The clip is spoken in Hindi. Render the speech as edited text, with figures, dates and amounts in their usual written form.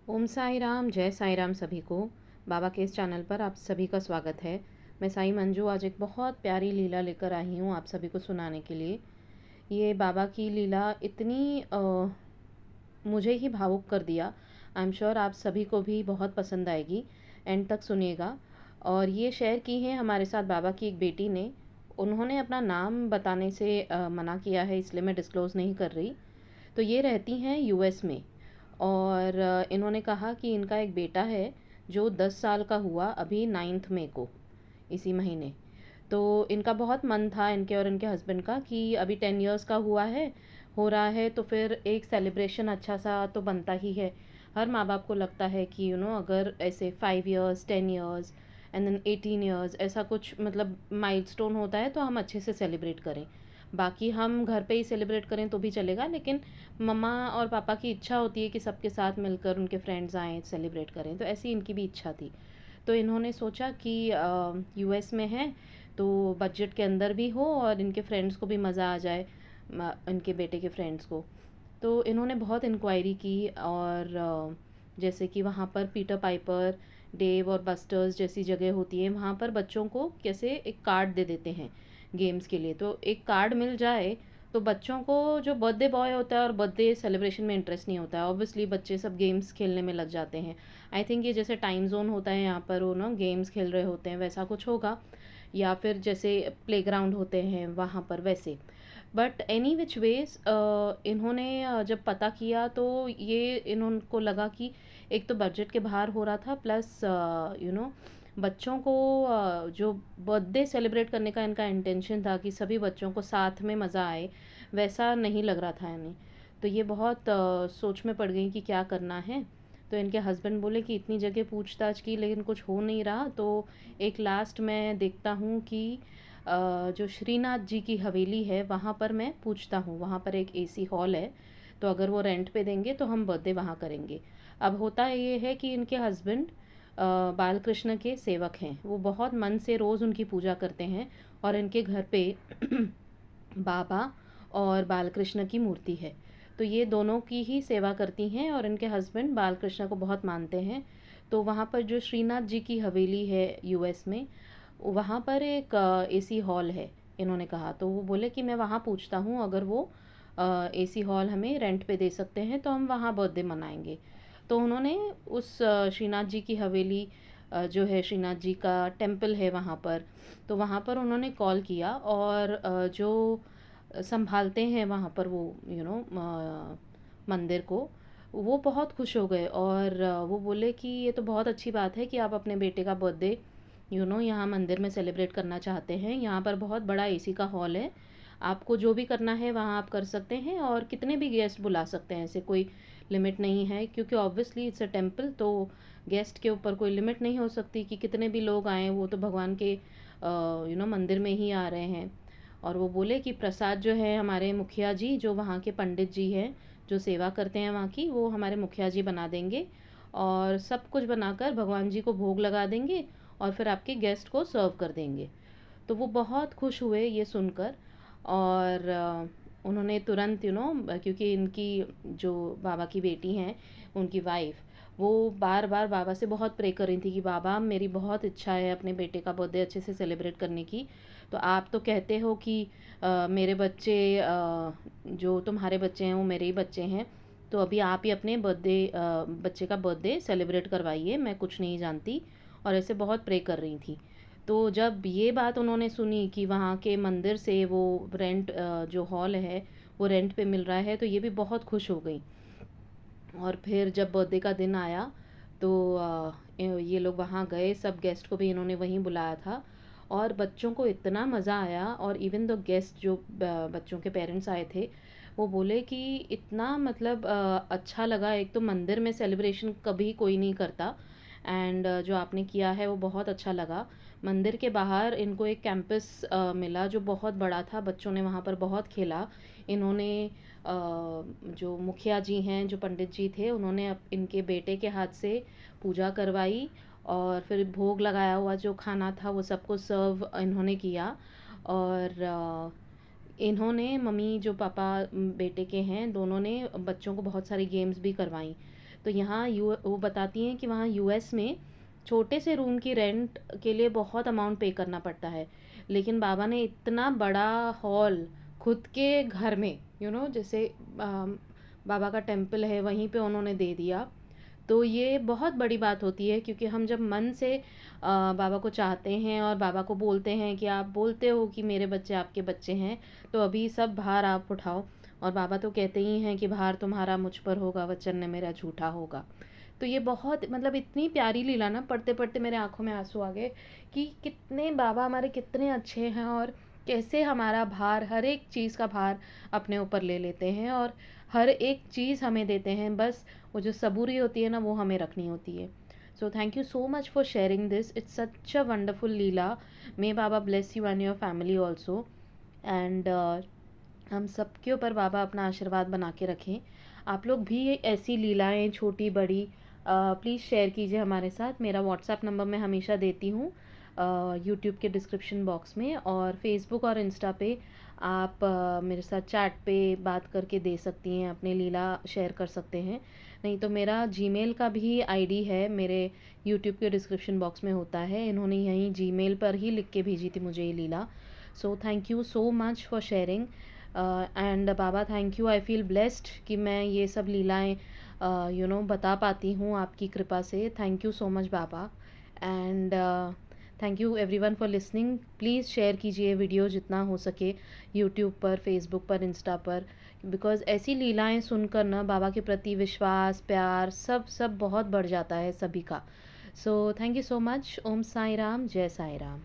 ओम साई राम, जय साई राम सभी को। बाबा के इस चैनल पर आप सभी का स्वागत है। मैं साई मंजू आज एक बहुत प्यारी लीला लेकर आई हूँ आप सभी को सुनाने के लिए। ये बाबा की लीला इतनी मुझे ही भावुक कर दिया। आई एम श्योर आप सभी को भी बहुत पसंद आएगी। एंड तक सुनिएगा। और ये शेयर की है हमारे साथ बाबा की एक बेटी ने। उन्होंने अपना नाम बताने से मना किया है, इसलिए मैं डिस्क्लोज़ नहीं कर रही। तो ये रहती हैं यूएस में। और इन्होंने कहा कि इनका एक बेटा है जो 10 साल का हुआ अभी 9 मई को, इसी महीने। तो इनका बहुत मन था, इनके और इनके हस्बैंड का, कि अभी 10 इयर्स का हुआ है, हो रहा है, तो फिर एक सेलिब्रेशन अच्छा सा तो बनता ही है। हर माँ बाप को लगता है कि अगर ऐसे 5 years, 10 years and then 18 years ऐसा कुछ मतलब माइलस्टोन होता है तो हम अच्छे से सेलिब्रेट करें। बाकी हम घर पे ही सेलिब्रेट करें तो भी चलेगा, लेकिन मम्मा और पापा की इच्छा होती है कि सबके साथ मिलकर उनके फ्रेंड्स आएँ, सेलिब्रेट करें। तो ऐसी इनकी भी इच्छा थी। तो इन्होंने सोचा कि यूएस में है तो बजट के अंदर भी हो और इनके फ्रेंड्स को भी मज़ा आ जाए, इनके बेटे के फ्रेंड्स को। तो इन्होंने बहुत इंक्वायरी की। और जैसे कि वहाँ पर पीटर पाइपर, डेव और बस्टर्स जैसी जगह होती है, वहाँ पर बच्चों को कैसे एक कार्ड दे देते हैं गेम्स के लिए। तो एक कार्ड मिल जाए तो बच्चों को, जो बर्थडे बॉय होता है और बर्थडे सेलिब्रेशन में इंटरेस्ट नहीं होता है, ऑब्वियसली बच्चे सब गेम्स खेलने में लग जाते हैं। आई थिंक ये जैसे टाइम जोन होता है यहाँ पर, वो ना गेम्स खेल रहे होते हैं, वैसा कुछ होगा। या फिर जैसे प्लेग्राउंड होते हैं वहाँ पर वैसे। बट एनी विच वेज इन्होंने जब पता किया तो ये इन्होंने लगा कि एक तो बजट के बाहर हो रहा था, प्लस बच्चों को जो बर्थडे सेलिब्रेट करने का इनका इंटेंशन था कि सभी बच्चों को साथ में मज़ा आए, वैसा नहीं लग रहा था इन्हें। तो ये बहुत सोच में पड़ गई कि क्या करना है। तो इनके हस्बैंड बोले कि इतनी जगह पूछताछ की लेकिन कुछ हो नहीं रहा, तो एक लास्ट मैं देखता हूँ कि जो श्रीनाथ जी की हवेली है वहाँ पर मैं पूछता हूँ। वहाँ पर एक एसी हॉल है, तो अगर वो रेंट पे देंगे तो हम बर्थडे वहाँ करेंगे। अब होता ये है कि इनके हस्बैंड बालकृष्ण के सेवक हैं, वो बहुत मन से रोज़ उनकी पूजा करते हैं। और इनके घर पे बाबा और बालकृष्ण की मूर्ति है, तो ये दोनों की ही सेवा करती हैं और इनके हस्बैंड बालकृष्ण को बहुत मानते हैं। तो वहाँ पर जो श्रीनाथ जी की हवेली है यूएस में, वहाँ पर एक एसी हॉल है। इन्होंने कहा, तो वो बोले कि मैं वहाँ पूछता हूँ, अगर वो एसी हॉल हमें रेंट पे दे सकते हैं तो हम वहाँ बर्थडे मनाएंगे। तो उन्होंने उस श्रीनाथ जी की हवेली, जो है श्रीनाथ जी का टेम्पल है वहाँ पर, तो वहाँ पर उन्होंने कॉल किया। और जो संभालते हैं वहाँ पर वो मंदिर को, वो बहुत खुश हो गए। और वो बोले कि ये तो बहुत अच्छी बात है कि आप अपने बेटे का बर्थडे यहाँ मंदिर में सेलिब्रेट करना चाहते हैं। यहाँ पर बहुत बड़ा एसी का हॉल है, आपको जो भी करना है वहाँ आप कर सकते हैं और कितने भी गेस्ट बुला सकते हैं, ऐसे कोई लिमिट नहीं है, क्योंकि ऑब्वियसली इट्स अ टेम्पल, तो गेस्ट के ऊपर कोई लिमिट नहीं हो सकती कि कितने भी लोग आएँ, वो तो भगवान के मंदिर में ही आ रहे हैं। और वो बोले कि प्रसाद जो है हमारे मुखिया जी, जो वहाँ के पंडित जी हैं जो सेवा करते हैं वहाँ की, वो हमारे मुखिया जी बना देंगे और सब कुछ बनाकर भगवान जी को भोग लगा देंगे और फिर आपके गेस्ट को सर्व कर देंगे। तो वो बहुत खुश हुए ये सुनकर। और उन्होंने तुरंत क्योंकि इनकी जो बाबा की बेटी हैं, उनकी वाइफ, वो बार बार बाबा से बहुत प्रे कर रही थी कि बाबा मेरी बहुत इच्छा है अपने बेटे का बर्थडे अच्छे से सेलिब्रेट करने की। तो आप तो कहते हो कि मेरे बच्चे, जो तुम्हारे बच्चे हैं वो मेरे ही बच्चे हैं, तो अभी आप ही अपने बच्चे का बर्थडे सेलिब्रेट करवाइए, मैं कुछ नहीं जानती। और ऐसे बहुत प्रे कर रही थी। तो जब ये बात उन्होंने सुनी कि वहाँ के मंदिर से वो रेंट, जो हॉल है वो रेंट पे मिल रहा है, तो ये भी बहुत खुश हो गई। और फिर जब बर्थडे का दिन आया तो ये लोग वहाँ गए, सब गेस्ट को भी इन्होंने वहीं बुलाया था। और बच्चों को इतना मज़ा आया। और इवन दो गेस्ट जो बच्चों के पेरेंट्स आए थे, वो बोले कि इतना मतलब अच्छा लगा। एक तो मंदिर में सेलिब्रेशन कभी कोई नहीं करता, एंड जो आपने किया है वो बहुत अच्छा लगा। मंदिर के बाहर इनको एक कैंपस मिला जो बहुत बड़ा था, बच्चों ने वहाँ पर बहुत खेला। इन्होंने जो मुखिया जी हैं, जो पंडित जी थे, उन्होंने इनके बेटे के हाथ से पूजा करवाई और फिर भोग लगाया हुआ जो खाना था वो सबको सर्व इन्होंने किया। और इन्होंने, मम्मी जो पापा बेटे के हैं दोनों ने, बच्चों को बहुत सारी गेम्स भी करवाई। तो यहाँ वो बताती हैं कि वहाँ यूएस में छोटे से रूम की रेंट के लिए बहुत अमाउंट पे करना पड़ता है, लेकिन बाबा ने इतना बड़ा हॉल खुद के घर में, जैसे बाबा का टेम्पल है वहीं पे उन्होंने दे दिया। तो ये बहुत बड़ी बात होती है, क्योंकि हम जब मन से बाबा को चाहते हैं और बाबा को बोलते हैं कि आप बोलते हो कि मेरे बच्चे आपके बच्चे हैं, तो अभी सब भार आप उठाओ। और बाबा तो कहते ही हैं कि भार तुम्हारा मुझ पर होगा, वचन ने मेरा झूठा होगा। तो ये बहुत, मतलब इतनी प्यारी लीला ना, पढ़ते पढ़ते मेरे आंखों में आंसू आ गए कि कितने बाबा हमारे कितने अच्छे हैं, और कैसे हमारा भार, हर एक चीज़ का भार अपने ऊपर ले लेते हैं और हर एक चीज़ हमें देते हैं। बस वो जो सबूरी होती है ना, वो हमें रखनी होती है। सो thank you so much for sharing this, it's such a wonderful Leela. May Baba bless you and your family also. And हम सबके ऊपर बाबा अपना आशीर्वाद बना के रखें। आप लोग भी ऐसी लीलाएं, छोटी बड़ी, प्लीज़ शेयर कीजिए हमारे साथ। मेरा व्हाट्सएप नंबर मैं हमेशा देती हूँ यूट्यूब के डिस्क्रिप्शन बॉक्स में, और फेसबुक और इंस्टा पे आप मेरे साथ चैट पे बात करके दे सकती हैं, अपनी लीला शेयर कर सकते हैं। नहीं तो मेरा जीमेल का भी आईडी है, मेरे यूट्यूब के डिस्क्रिप्शन बॉक्स में होता है। इन्होंने यहीं जीमेल पर ही लिख के भेजी थी मुझे ये लीला। So thank you so much for sharing. And बाबा thank you, I feel blessed कि मैं ये सब लीलाएं बता पाती हूँ आपकी कृपा से। Thank you so much Baba. And thank you everyone for listening. Please share कीजिए वीडियो जितना हो सके, यूट्यूब पर, फेसबुक पर, इंस्टा पर, बिकॉज़ ऐसी लीलाएं सुनकर ना बाबा के प्रति विश्वास, प्यार, सब सब बहुत बढ़ जाता है सभी का। So thank you so much. Om Sai Ram, जय साई राम।